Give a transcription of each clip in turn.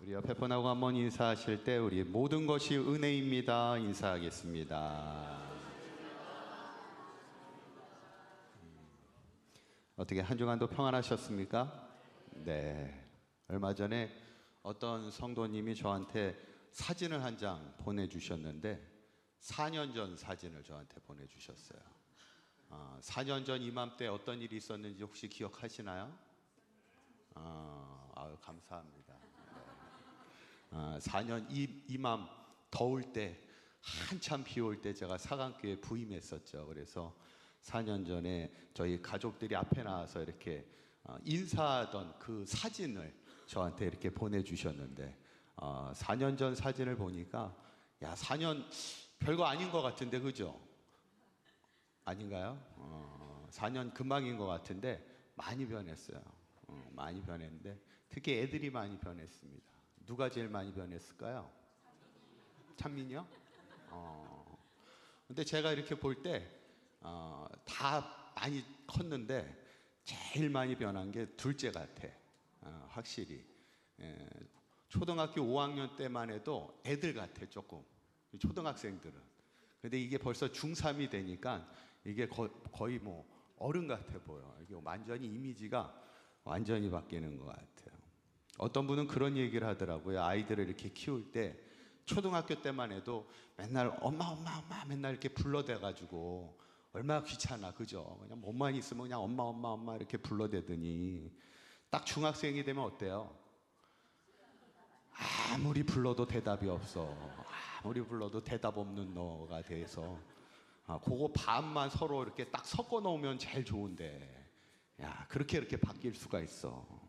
우리 옆에 분하고 한번 인사하실 때 우리 모든 것이 은혜입니다 인사하겠습니다. 어떻게 한 주간도 평안하셨습니까? 네. 얼마 전에 어떤 성도님이 저한테 사진을 한 장 보내주셨는데 4년 전 사진을 저한테 보내주셨어요. 4년 전 이맘때 어떤 일이 있었는지 혹시 기억하시나요? 아유, 감사합니다. 네. 4년 이맘 더울 때 한참 비 올 때 제가 사강교회 부임했었죠. 그래서 4년 전에 저희 가족들이 앞에 나와서 이렇게 인사하던 그 사진을 저한테 이렇게 보내주셨는데 4년 전 사진을 보니까 야, 4년 별거 아닌 것 같은데 그죠? 아닌가요? 4년 금방인 것 같은데 많이 변했어요. 많이 변했는데 특히 애들이 많이 변했습니다. 누가 제일 많이 변했을까요? 찬민이요? 근데 제가 이렇게 볼 때 다 많이 컸는데 제일 많이 변한 게 둘째 같아. 확실히. 초등학교 5학년 때만 해도 애들 같아 조금. 초등학생들은. 근데 이게 벌써 중3이 되니까 이게 거의 뭐 어른 같아 보여. 이게 완전히 이미지가 완전히 바뀌는 것 같아요. 어떤 분은 그런 얘기를 하더라고요. 아이들을 이렇게 키울 때 초등학교 때만 해도 맨날 엄마 엄마 엄마 맨날 이렇게 불러대가지고 얼마나 귀찮아, 그죠? 그냥 몸만 있으면 그냥 엄마 엄마 엄마 이렇게 불러대더니 딱 중학생이 되면 어때요? 아무리 불러도 대답이 없어. 아무리 불러도 대답 없는 너가 돼서 그거 반만 서로 이렇게 딱 섞어 놓으면 제일 좋은데 야, 그렇게 이렇게 바뀔 수가 있어.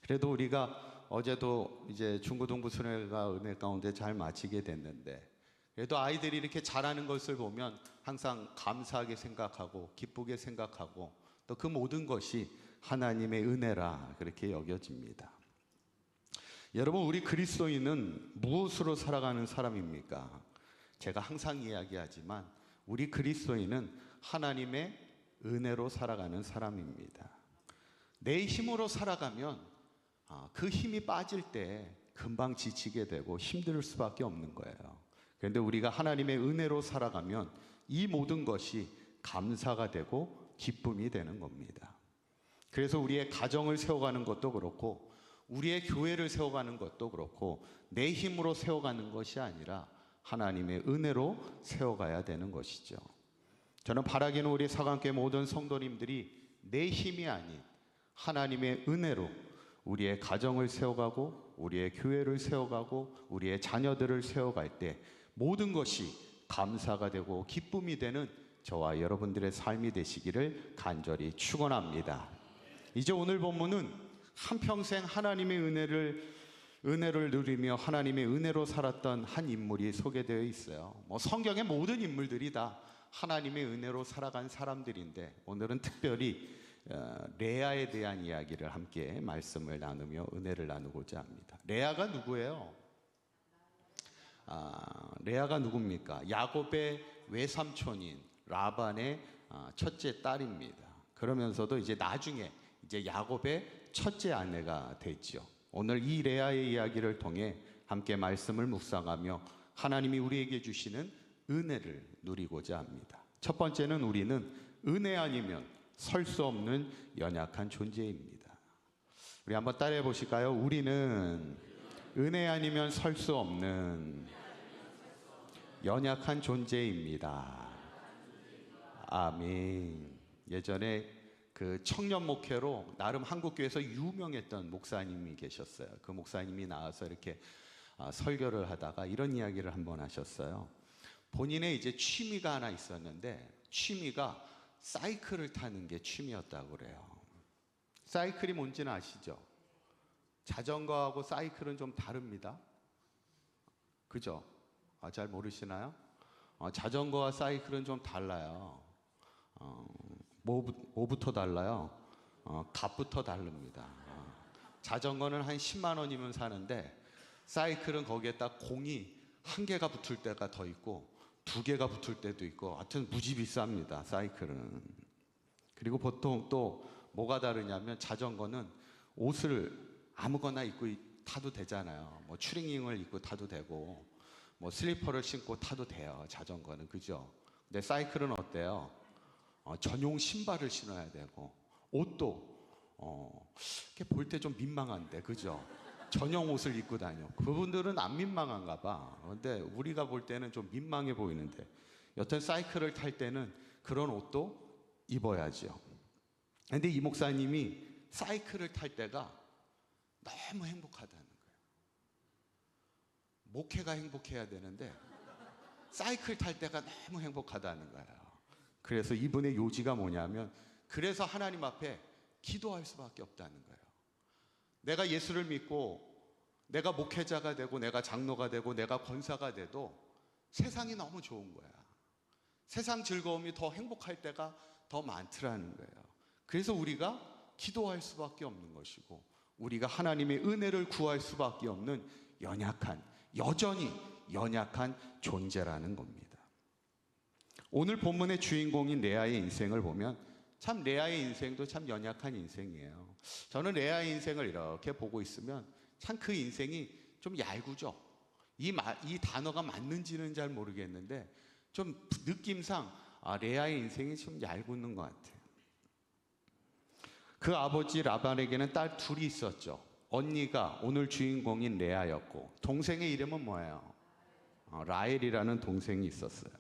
그래도 우리가 어제도 이제 중고등부 수련회가 은혜 가운데 잘 마치게 됐는데 그래도 아이들이 이렇게 잘하는 것을 보면 항상 감사하게 생각하고 기쁘게 생각하고 또 그 모든 것이 하나님의 은혜라 그렇게 여겨집니다. 여러분, 우리 그리스도인은 무엇으로 살아가는 사람입니까? 제가 항상 이야기하지만 우리 그리스도인은 하나님의 은혜로 살아가는 사람입니다. 내 힘으로 살아가면 그 힘이 빠질 때 금방 지치게 되고 힘들 수밖에 없는 거예요. 그런데 우리가 하나님의 은혜로 살아가면 이 모든 것이 감사가 되고 기쁨이 되는 겁니다. 그래서 우리의 가정을 세워가는 것도 그렇고 우리의 교회를 세워가는 것도 그렇고 내 힘으로 세워가는 것이 아니라 하나님의 은혜로 세워가야 되는 것이죠. 저는 바라기는 우리 사강교회 모든 성도님들이 내 힘이 아닌 하나님의 은혜로 우리의 가정을 세워가고 우리의 교회를 세워가고 우리의 자녀들을 세워갈 때 모든 것이 감사가 되고 기쁨이 되는 저와 여러분들의 삶이 되시기를 간절히 축원합니다. 이제 오늘 본문은 한평생 하나님의 은혜를 누리며 하나님의 은혜로 살았던 한 인물이 소개되어 있어요. 성경의 모든 인물들이 다 하나님의 은혜로 살아간 사람들인데 오늘은 특별히 레아에 대한 이야기를 함께 말씀을 나누며 은혜를 나누고자 합니다. 레아가 누구예요? 레아가 누굽니까? 야곱의 외삼촌인 라반의 첫째 딸입니다. 그러면서도 이제 나중에 이제 야곱의 첫째 아내가 됐죠. 오늘 이 레아의 이야기를 통해 함께 말씀을 묵상하며 하나님이 우리에게 주시는 은혜를 누리고자 합니다. 첫 번째는 우리는 은혜 아니면 설 수 없는 연약한 존재입니다. 우리 한번 따라해 보실까요? 우리는 은혜 아니면 설 수 없는 연약한 존재입니다. 아멘. 예전에 그 청년 목회로 나름 한국교회에서 유명했던 목사님이 계셨어요. 그 목사님이 나와서 이렇게 설교를 하다가 이런 이야기를 한번 하셨어요. 본인의 이제 취미가 하나 있었는데 취미가 사이클을 타는 게 취미였다고 그래요. 사이클이 뭔지는 아시죠? 자전거하고 사이클은 좀 다릅니다. 그죠? 잘 모르시나요? 자전거와 사이클은 좀 달라요. 뭐부터 달라요? 값부터 다릅니다. 자전거는 한 10만 원이면 사는데 사이클은 거기에 딱 공이 한 개가 붙을 때가 더 있고 두 개가 붙을 때도 있고 하여튼 무지 비쌉니다. 사이클은. 그리고 보통 또 뭐가 다르냐면 자전거는 옷을 아무거나 입고 타도 되잖아요. 뭐 추리닝을 입고 타도 되고 뭐 슬리퍼를 신고 타도 돼요. 자전거는 그죠? 근데 사이클은 어때요? 전용 신발을 신어야 되고 옷도 이렇게 볼 때 좀 민망한데 그죠? 전용 옷을 입고 다녀. 그분들은 안 민망한가 봐. 근데 우리가 볼 때는 좀 민망해 보이는데 여튼 사이클을 탈 때는 그런 옷도 입어야죠. 근데 이 목사님이 사이클을 탈 때가 너무 행복하다는 거예요. 목회가 행복해야 되는데 사이클 탈 때가 너무 행복하다는 거예요. 그래서 이분의 요지가 뭐냐면 그래서 하나님 앞에 기도할 수밖에 없다는 거예요. 내가 예수를 믿고 내가 목회자가 되고 내가 장로가 되고 내가 권사가 돼도 세상이 너무 좋은 거야. 세상 즐거움이 더 행복할 때가 더 많더라는 거예요. 그래서 우리가 기도할 수밖에 없는 것이고 우리가 하나님의 은혜를 구할 수밖에 없는 여전히 연약한 존재라는 겁니다. 오늘 본문의 주인공인 레아의 인생을 보면 참 레아의 인생도 참 연약한 인생이에요. 저는 레아의 인생을 이렇게 보고 있으면 참 그 인생이 좀 얄궂죠. 이 단어가 맞는지는 잘 모르겠는데 좀 느낌상 레아의 인생이 좀 얄궂는 것 같아요. 그 아버지 라반에게는 딸 둘이 있었죠. 언니가 오늘 주인공인 레아였고 동생의 이름은 뭐예요? 라헬이라는 동생이 있었어요.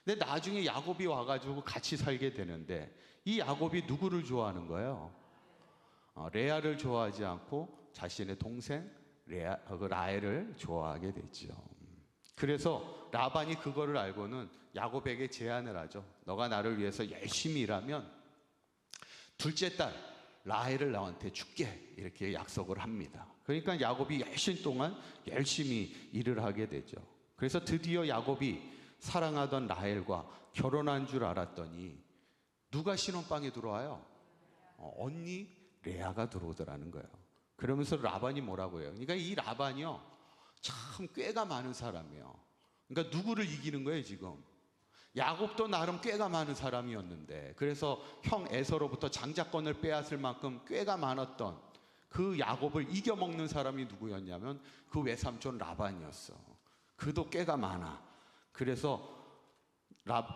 근데 나중에 야곱이 와가지고 같이 살게 되는데 이 야곱이 누구를 좋아하는 거예요? 레아를 좋아하지 않고 자신의 동생 라헬을 좋아하게 됐죠. 그래서 라반이 그거를 알고는 야곱에게 제안을 하죠. 너가 나를 위해서 열심히 일하면 둘째 딸 라헬을 너한테 줄게 이렇게 약속을 합니다. 그러니까 야곱이 열심히 동안 열심히 일을 하게 되죠. 그래서 드디어 야곱이 사랑하던 라헬과 결혼한 줄 알았더니 누가 신혼방에 들어와요? 언니 레아가 들어오더라는 거예요. 그러면서 라반이 뭐라고 해요? 그러니까 이 라반이요 참 꾀가 많은 사람이에요. 그러니까 누구를 이기는 거예요 지금? 야곱도 나름 꾀가 많은 사람이었는데 그래서 형 에서로부터 장자권을 빼앗을 만큼 꾀가 많았던 그 야곱을 이겨먹는 사람이 누구였냐면 그 외삼촌 라반이었어. 그도 꾀가 많아. 그래서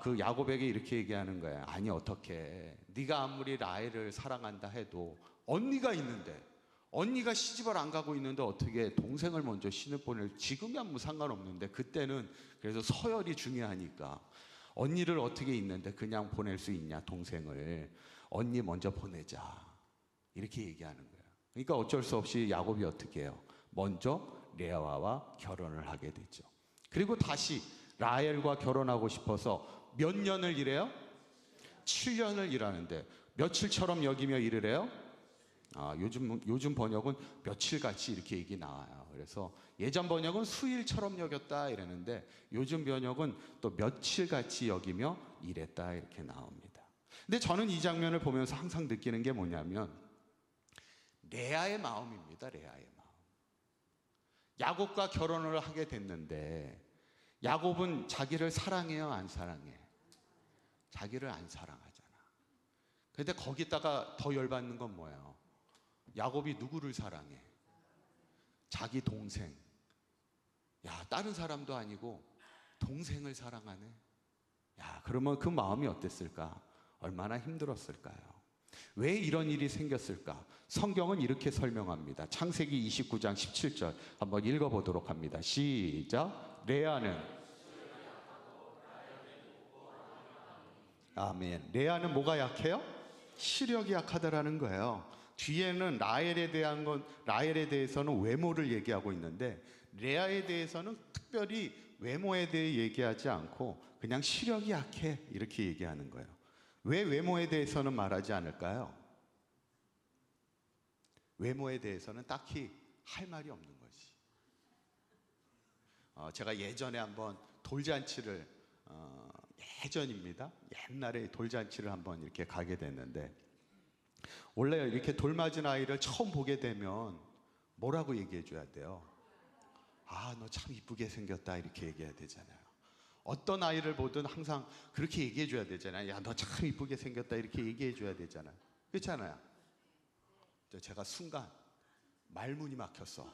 그 야곱에게 이렇게 얘기하는 거야. 아니 어떻게 네가 아무리 라헬을 사랑한다 해도 언니가 있는데 언니가 시집을 안 가고 있는데 어떻게 동생을 먼저 신을 보낼 지금이야 뭐 상관없는데 그때는 그래서 서열이 중요하니까 언니를 어떻게 있는데 그냥 보낼 수 있냐 동생을 언니 먼저 보내자 이렇게 얘기하는 거예요. 그러니까 어쩔 수 없이 야곱이 어떻게 해요? 먼저 레아와 결혼을 하게 되죠. 그리고 다시 라헬과 결혼하고 싶어서 몇 년을 일해요? 7년을 일하는데 며칠처럼 여기며 일을 해요? 요즘 번역은 며칠같이 이렇게 얘기 나와요. 그래서 예전 번역은 수일처럼 여겼다 이러는데 요즘 번역은 또 며칠같이 여기며 일했다 이렇게 나옵니다. 근데 저는 이 장면을 보면서 항상 느끼는 게 뭐냐면 레아의 마음입니다. 레아의 마음. 야곱과 결혼을 하게 됐는데 야곱은 자기를 사랑해요? 안 사랑해? 자기를 안 사랑하잖아. 근데 거기다가 더 열받는 건 뭐예요? 야곱이 누구를 사랑해? 자기 동생. 야, 다른 사람도 아니고 동생을 사랑하네. 야, 그러면 그 마음이 어땠을까? 얼마나 힘들었을까요? 왜 이런 일이 생겼을까? 성경은 이렇게 설명합니다. 창세기 29장 17절 한번 읽어보도록 합니다. 시작. 레아는 아멘. 레아는 뭐가 약해요? 시력이 약하다라는 거예요. 뒤에는 라헬에 대해서는 외모를 얘기하고 있는데 레아에 대해서는 특별히 외모에 대해 얘기하지 않고 그냥 시력이 약해 이렇게 얘기하는 거예요. 왜 외모에 대해서는 말하지 않을까요? 외모에 대해서는 딱히 할 말이 없는 거지. 제가 예전에 한번 돌잔치를 예전입니다. 옛날에 돌잔치를 한번 이렇게 가게 됐는데 원래 이렇게 돌맞은 아이를 처음 보게 되면 뭐라고 얘기해 줘야 돼요? 아, 너 참 이쁘게 생겼다 이렇게 얘기해야 되잖아요. 어떤 아이를 보든 항상 그렇게 얘기해 줘야 되잖아요. 야, 너 참 이쁘게 생겼다 이렇게 얘기해 줘야 되잖아요. 그렇잖아요. 제가 순간 말문이 막혔어.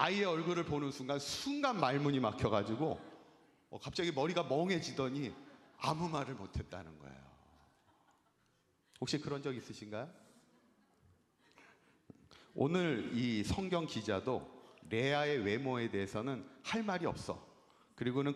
아이의 얼굴을 보는 순간 말문이 막혀가지고 갑자기 머리가 멍해지더니 아무 말을 못했다는 거예요. 혹시 그런 적 있으신가요? 오늘 이 성경 기자도 레아의 외모에 대해서는 할 말이 없어. 그리고는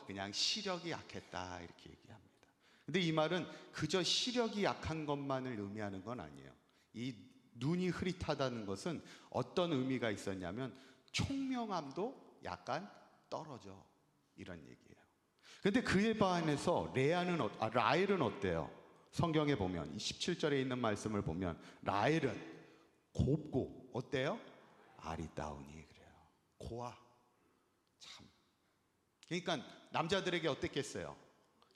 그냥 시력이 약했다 이렇게 얘기합니다. 근데 이 말은 그저 시력이 약한 것만을 의미하는 건 아니에요. 이 눈이 흐릿하다는 것은 어떤 의미가 있었냐면 총명함도 약간 떨어져 이런 얘기예요. 근데 그에 반해서 라헬은 어때요? 성경에 보면 17절에 있는 말씀을 보면 라헬은 곱고 어때요? 아리따우니 그래요. 고아. 참. 그러니까 남자들에게 어땠겠어요?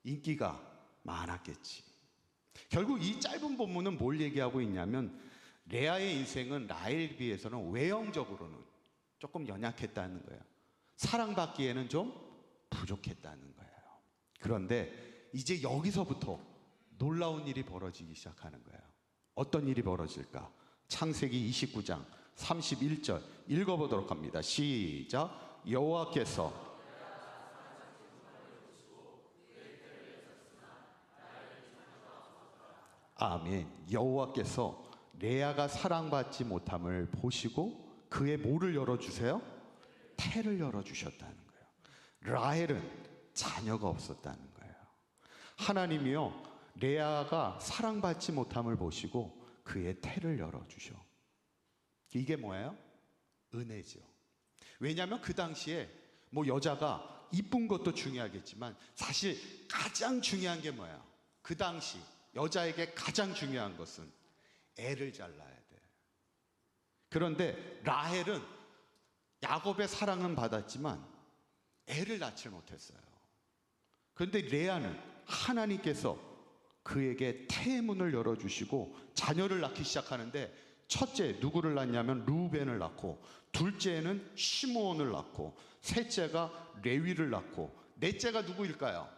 인기가 많았겠지. 결국 이 짧은 본문은 뭘 얘기하고 있냐면 레아의 인생은 라헬에 비해서는 외형적으로는 조금 연약했다는 거예요. 사랑받기에는 좀 부족했다는 거예요. 그런데 이제 여기서부터 놀라운 일이 벌어지기 시작하는 거예요. 어떤 일이 벌어질까? 창세기 29장 31절 읽어보도록 합니다. 시작. 여호와께서 아멘. 여호와께서 레아가 사랑받지 못함을 보시고 그의 뭐를 열어주세요? 태를 열어주셨다는 거예요. 라헬은 자녀가 없었다는 거예요. 하나님이요 레아가 사랑받지 못함을 보시고 그의 태를 열어주셔. 이게 뭐예요? 은혜죠. 왜냐하면 그 당시에 뭐 여자가 이쁜 것도 중요하겠지만 사실 가장 중요한 게 뭐예요? 그 당시 여자에게 가장 중요한 것은 애를 잘 낳아야 돼. 그런데 라헬은 야곱의 사랑은 받았지만 애를 낳지 못했어요. 그런데 레아는 하나님께서 그에게 태의 문을 열어주시고 자녀를 낳기 시작하는데 첫째 누구를 낳냐면 루벤을 낳고 둘째는 시므온을 낳고 셋째가 레위를 낳고 넷째가 누구일까요?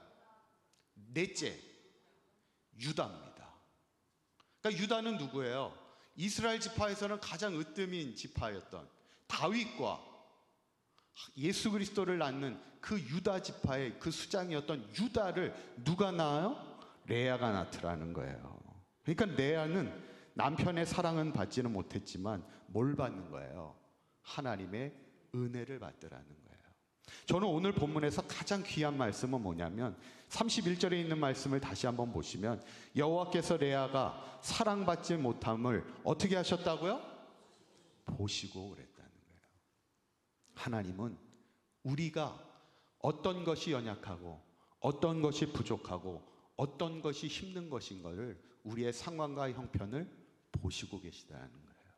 넷째 유다입니다. 그러니까 유다는 누구예요? 이스라엘 지파에서는 가장 으뜸인 지파였던 다윗과 예수 그리스도를 낳는 그 유다 지파의 그 수장이었던 유다를 누가 낳아요? 레아가 낳더라는 거예요. 그러니까 레아는 남편의 사랑은 받지는 못했지만 뭘 받는 거예요? 하나님의 은혜를 받더라는 거예요. 저는 오늘 본문에서 가장 귀한 말씀은 뭐냐면 31절에 있는 말씀을 다시 한번 보시면 여호와께서 레아가 사랑받지 못함을 어떻게 하셨다고요? 보시고 그랬다는 거예요. 하나님은 우리가 어떤 것이 연약하고 어떤 것이 부족하고 어떤 것이 힘든 것인 것을 우리의 상황과 형편을 보시고 계시다는 거예요.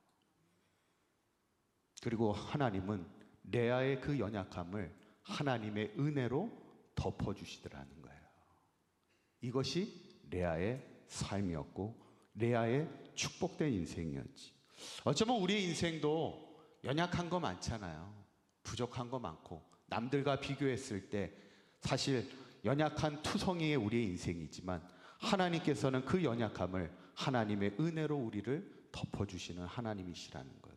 그리고 하나님은 레아의 그 연약함을 하나님의 은혜로 덮어주시더라는 거예요. 이것이 레아의 삶이었고 레아의 축복된 인생이었지. 어쩌면 우리의 인생도 연약한 거 많잖아요. 부족한 거 많고 남들과 비교했을 때 사실 연약한 투성이의 우리의 인생이지만 하나님께서는 그 연약함을 하나님의 은혜로 우리를 덮어주시는 하나님이시라는 것.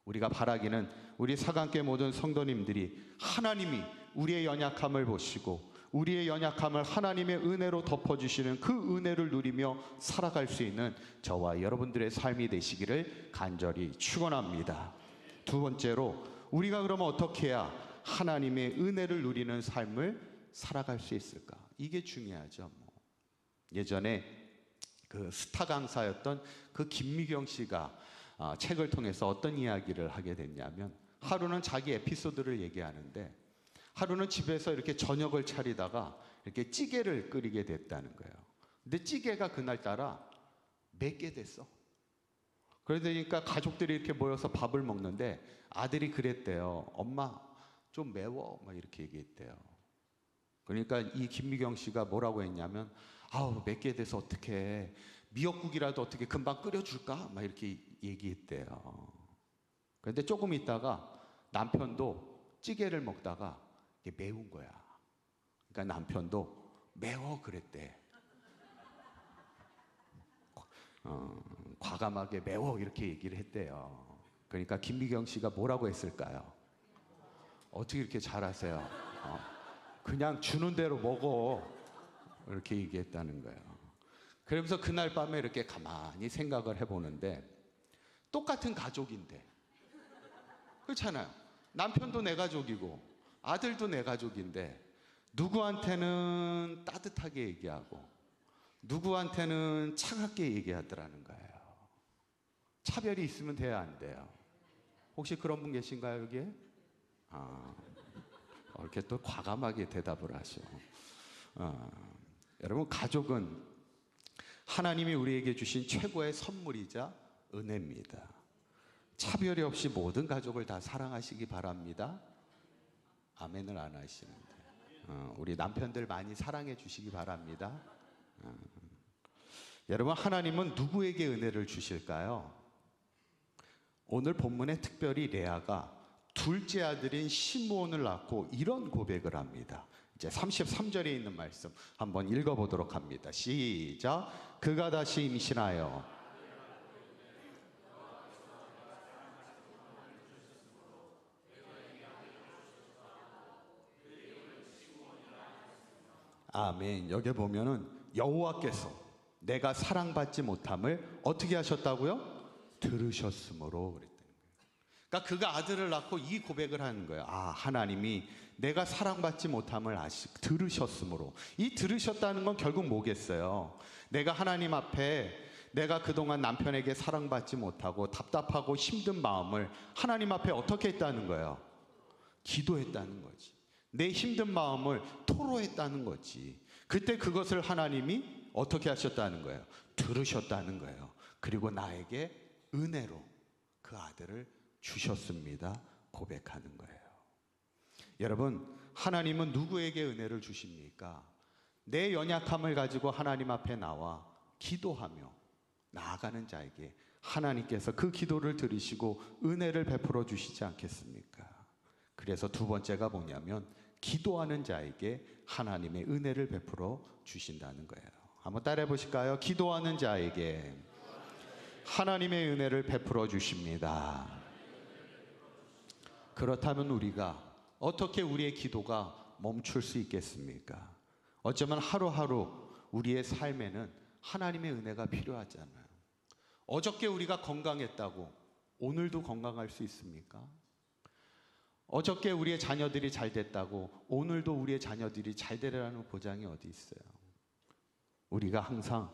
우리가 바라기는 우리 사강교회 모든 성도님들이 하나님이 우리의 연약함을 보시고 우리의 연약함을 하나님의 은혜로 덮어주시는 그 은혜를 누리며 살아갈 수 있는 저와 여러분들의 삶이 되시기를 간절히 축원합니다. 두 번째로 우리가 그러면 어떻게 해야 하나님의 은혜를 누리는 삶을 살아갈 수 있을까? 이게 중요하죠. 예전에 그 스타 강사였던 그 김미경 씨가 책을 통해서 어떤 이야기를 하게 됐냐면 하루는 자기 에피소드를 얘기하는데 하루는 집에서 이렇게 저녁을 차리다가 이렇게 찌개를 끓이게 됐다는 거예요. 근데 찌개가 그날따라 맵게 됐어. 그러니까 가족들이 이렇게 모여서 밥을 먹는데 아들이 그랬대요. 엄마 좀 매워 막 이렇게 얘기했대요. 그러니까 이 김미경 씨가 뭐라고 했냐면 아우 맵게 돼서 어떡해 미역국이라도 어떻게 금방 끓여줄까 막 이렇게 얘기했대요. 그런데 조금 있다가 남편도 찌개를 먹다가 이게 매운 거야. 그러니까 남편도 매워 그랬대. 과감하게 매워 이렇게 얘기를 했대요. 그러니까 김미경 씨가 뭐라고 했을까요? 어떻게 이렇게 잘하세요? 그냥 주는 대로 먹어. 이렇게 얘기했다는 거예요. 그러면서 그날 밤에 이렇게 가만히 생각을 해보는데 똑같은 가족인데 그렇잖아요. 남편도 내 가족이고 아들도 내 가족인데 누구한테는 따뜻하게 얘기하고 누구한테는 차갑게 얘기하더라는 거예요. 차별이 있으면 돼야 안 돼요? 혹시 그런 분 계신가요 여기에? 이렇게 또 과감하게 대답을 하셔. 여러분 가족은 하나님이 우리에게 주신 최고의 선물이자 은혜입니다. 차별이 없이 모든 가족을 다 사랑하시기 바랍니다. 아멘을 안 하시는데 우리 남편들 많이 사랑해 주시기 바랍니다. 여러분 하나님은 누구에게 은혜를 주실까요? 오늘 본문에 특별히 레아가 둘째 아들인 시므온을 낳고 이런 고백을 합니다. 이제 33절에 있는 말씀 한번 읽어보도록 합니다. 시작. 그가 다시 임신하여 아멘. 여기 보면은 여호와께서 내가 사랑받지 못함을 어떻게 하셨다고요? 들으셨으므로 그랬다는 거예요. 그러니까 그가 아들을 낳고 이 고백을 하는 거예요. 하나님이 내가 사랑받지 못함을 들으셨으므로. 이 들으셨다는 건 결국 뭐겠어요? 내가 하나님 앞에 내가 그동안 남편에게 사랑받지 못하고 답답하고 힘든 마음을 하나님 앞에 어떻게 했다는 거예요? 기도했다는 거지. 내 힘든 마음을 토로했다는 거지. 그때 그것을 하나님이 어떻게 하셨다는 거예요? 들으셨다는 거예요. 그리고 나에게 은혜로 그 아들을 주셨습니다. 고백하는 거예요. 여러분, 하나님은 누구에게 은혜를 주십니까? 내 연약함을 가지고 하나님 앞에 나와 기도하며 나아가는 자에게 하나님께서 그 기도를 들으시고 은혜를 베풀어 주시지 않겠습니까? 그래서 두 번째가 뭐냐면 기도하는 자에게 하나님의 은혜를 베풀어 주신다는 거예요. 한번 따라해 보실까요? 기도하는 자에게 하나님의 은혜를 베풀어 주십니다. 그렇다면 우리가 어떻게 우리의 기도가 멈출 수 있겠습니까? 어쩌면 하루하루 우리의 삶에는 하나님의 은혜가 필요하잖아요. 어저께 우리가 건강했다고 오늘도 건강할 수 있습니까? 어저께 우리의 자녀들이 잘 됐다고 오늘도 우리의 자녀들이 잘 되리라는 보장이 어디 있어요? 우리가 항상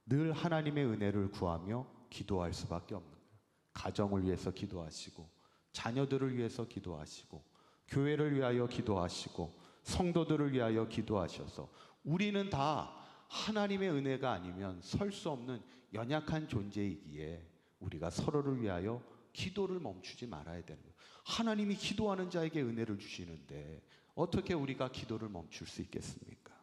늘 하나님의 은혜를 구하며 기도할 수밖에 없는 거예요. 가정을 위해서 기도하시고 자녀들을 위해서 기도하시고 교회를 위하여 기도하시고 성도들을 위하여 기도하셔서 우리는 다 하나님의 은혜가 아니면 설 수 없는 연약한 존재이기에 우리가 서로를 위하여 기도를 멈추지 말아야 되는 거예요. 하나님이 기도하는 자에게 은혜를 주시는데 어떻게 우리가 기도를 멈출 수 있겠습니까?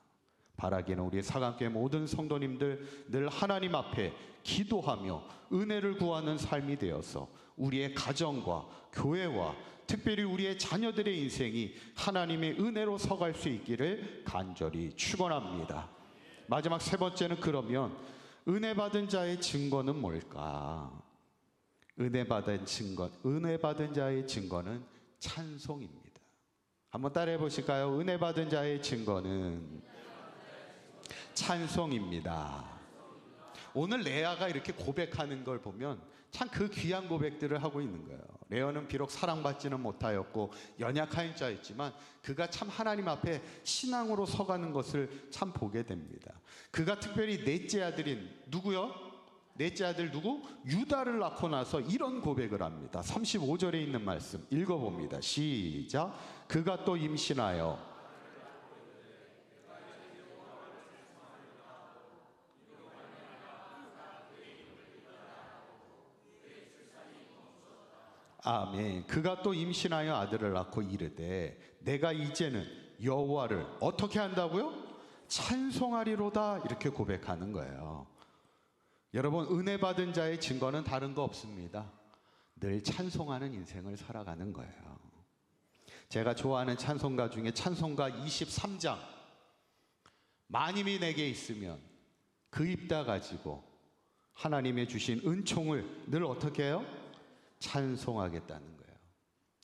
바라기는 우리 사강교회 모든 성도님들 늘 하나님 앞에 기도하며 은혜를 구하는 삶이 되어서 우리의 가정과 교회와 특별히 우리의 자녀들의 인생이 하나님의 은혜로 서갈 수 있기를 간절히 축원합니다. 마지막 세 번째는 그러면 은혜 받은 자의 증거는 뭘까? 은혜 받은 자의 증거는 찬송입니다. 한번 따라해 보실까요? 은혜 받은 자의 증거는 찬송입니다. 오늘 레아가 이렇게 고백하는 걸 보면 참 그 귀한 고백들을 하고 있는 거예요. 레아는 비록 사랑받지는 못하였고 연약한 자였지만 그가 참 하나님 앞에 신앙으로 서가는 것을 참 보게 됩니다. 그가 특별히 넷째 아들인 누구요? 넷째 아들 누구? 유다를 낳고 나서 이런 고백을 합니다. 35절에 있는 말씀 읽어봅니다. 시작. 그가 또 임신하여 아멘. 그가 또 임신하여 아들을 낳고 이르되 내가 이제는 여호와를 어떻게 한다고요? 찬송하리로다. 이렇게 고백하는 거예요. 여러분, 은혜 받은 자의 증거는 다른 거 없습니다. 늘 찬송하는 인생을 살아가는 거예요. 제가 좋아하는 찬송가 중에 찬송가 23장 마님이 내게 있으면 그 입다 가지고 하나님의 주신 은총을 늘 어떻게 해요? 찬송하겠다는 거예요.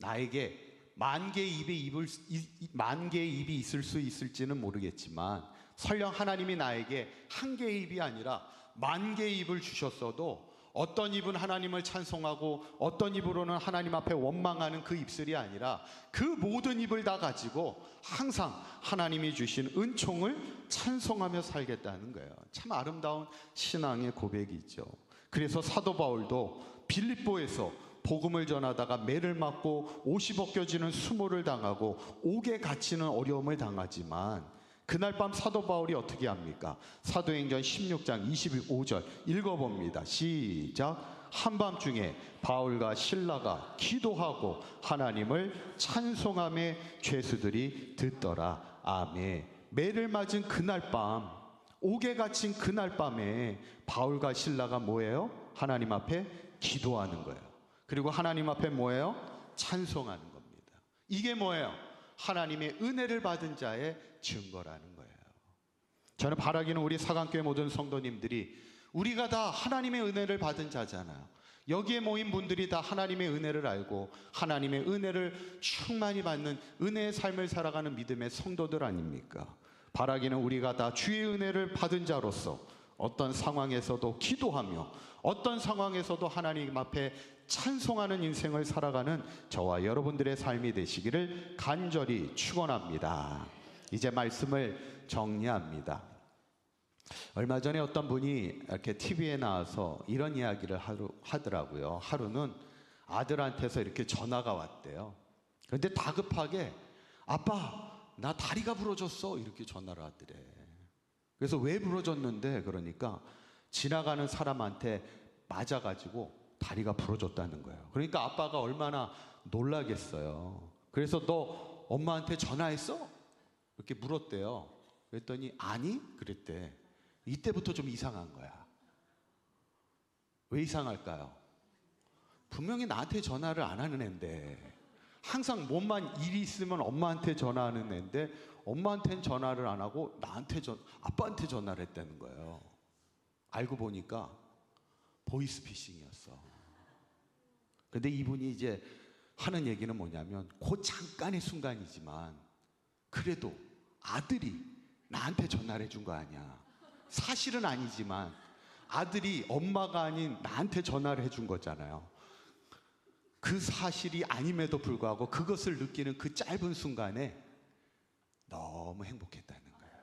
나에게 만 개의 입이 있을 수 있을지는 모르겠지만 설령 하나님이 나에게 한 개의 입이 아니라 만 개의 입을 주셨어도 어떤 입은 하나님을 찬송하고 어떤 입으로는 하나님 앞에 원망하는 그 입술이 아니라 그 모든 입을 다 가지고 항상 하나님이 주신 은총을 찬송하며 살겠다는 거예요. 참 아름다운 신앙의 고백이죠. 그래서 사도 바울도 빌립보에서 복음을 전하다가 매를 맞고 옷이 벗겨지는 수모를 당하고 옥에 갇히는 어려움을 당하지만 그날 밤 사도 바울이 어떻게 합니까? 사도행전 16장 25절 읽어봅니다. 시작. 한밤중에 바울과 실라가 기도하고 하나님을 찬송하며 죄수들이 듣더라. 아멘. 매를 맞은 그날 밤, 옥에 갇힌 그날 밤에 바울과 실라가 뭐예요? 하나님 앞에 기도하는 거예요. 그리고 하나님 앞에 뭐예요? 찬송하는 겁니다. 이게 뭐예요? 하나님의 은혜를 받은 자의 증거라는 거예요. 저는 바라기는 우리 사강교회 모든 성도님들이 우리가 다 하나님의 은혜를 받은 자잖아요. 여기에 모인 분들이 다 하나님의 은혜를 알고 하나님의 은혜를 충만히 받는 은혜의 삶을 살아가는 믿음의 성도들 아닙니까? 바라기는 우리가 다 주의 은혜를 받은 자로서 어떤 상황에서도 기도하며 어떤 상황에서도 하나님 앞에 찬송하는 인생을 살아가는 저와 여러분들의 삶이 되시기를 간절히 축원합니다. 이제 말씀을 정리합니다. 얼마 전에 어떤 분이 이렇게 TV에 나와서 이런 이야기를 하더라고요. 하루는 아들한테서 이렇게 전화가 왔대요. 그런데 다급하게 아빠 나 다리가 부러졌어 이렇게 전화를 하더래. 그래서 왜 부러졌는데 그러니까 지나가는 사람한테 맞아가지고 다리가 부러졌다는 거예요. 그러니까 아빠가 얼마나 놀라겠어요. 그래서 너 엄마한테 전화했어? 이렇게 물었대요. 그랬더니 아니? 그랬대. 이때부터 좀 이상한 거야. 왜 이상할까요? 분명히 나한테 전화를 안 하는 앤데 항상 몸만 일이 있으면 엄마한테 전화하는 앤데 엄마한테는 전화를 안 하고 아빠한테 전화를 했다는 거예요. 알고 보니까 보이스피싱이었어. 근데 이분이 이제 하는 얘기는 뭐냐면 그 잠깐의 순간이지만 그래도 아들이 나한테 전화를 해준 거 아니야. 사실은 아니지만 아들이 엄마가 아닌 나한테 전화를 해준 거잖아요. 그 사실이 아님에도 불구하고 그것을 느끼는 그 짧은 순간에 너무 행복했다는 거예요.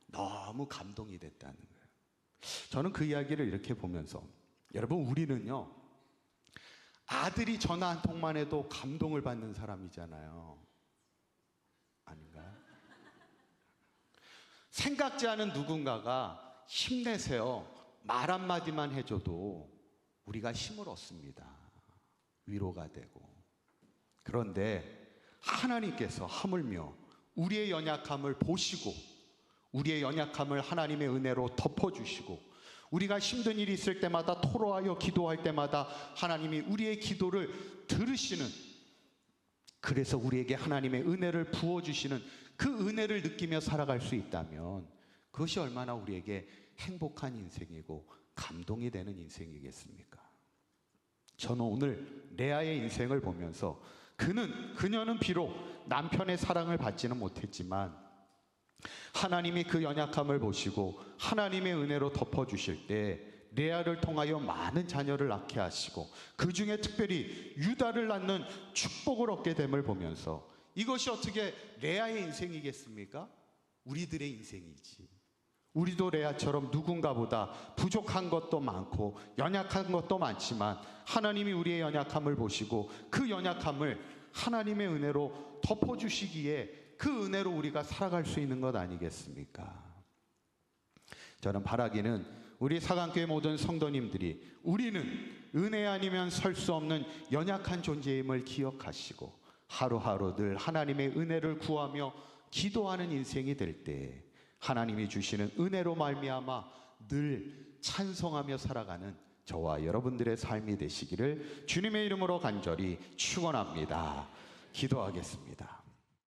너무 감동이 됐다는 거예요. 저는 그 이야기를 이렇게 보면서 여러분 우리는요 아들이 전화 한 통만 해도 감동을 받는 사람이잖아요. 아닌가요? 생각지 않은 누군가가 힘내세요 말 한마디만 해줘도 우리가 힘을 얻습니다. 위로가 되고. 그런데 하나님께서 하물며 우리의 연약함을 보시고 우리의 연약함을 하나님의 은혜로 덮어주시고 우리가 힘든 일이 있을 때마다 토로하여 기도할 때마다 하나님이 우리의 기도를 들으시는, 그래서 우리에게 하나님의 은혜를 부어주시는 그 은혜를 느끼며 살아갈 수 있다면 그것이 얼마나 우리에게 행복한 인생이고 감동이 되는 인생이겠습니까? 저는 오늘 레아의 인생을 보면서 그녀는 비록 남편의 사랑을 받지는 못했지만 하나님이 그 연약함을 보시고 하나님의 은혜로 덮어주실 때 레아를 통하여 많은 자녀를 낳게 하시고 그 중에 특별히 유다를 낳는 축복을 얻게 됨을 보면서 이것이 어떻게 레아의 인생이겠습니까? 우리들의 인생이지. 우리도 레아처럼 누군가보다 부족한 것도 많고 연약한 것도 많지만 하나님이 우리의 연약함을 보시고 그 연약함을 하나님의 은혜로 덮어주시기에 그 은혜로 우리가 살아갈 수 있는 것 아니겠습니까? 저는 바라기는 우리 사강교회 모든 성도님들이 우리는 은혜 아니면 설 수 없는 연약한 존재임을 기억하시고 하루하루 늘 하나님의 은혜를 구하며 기도하는 인생이 될 때 하나님이 주시는 은혜로 말미암아 늘 찬송하며 살아가는 저와 여러분들의 삶이 되시기를 주님의 이름으로 간절히 축원합니다. 기도하겠습니다.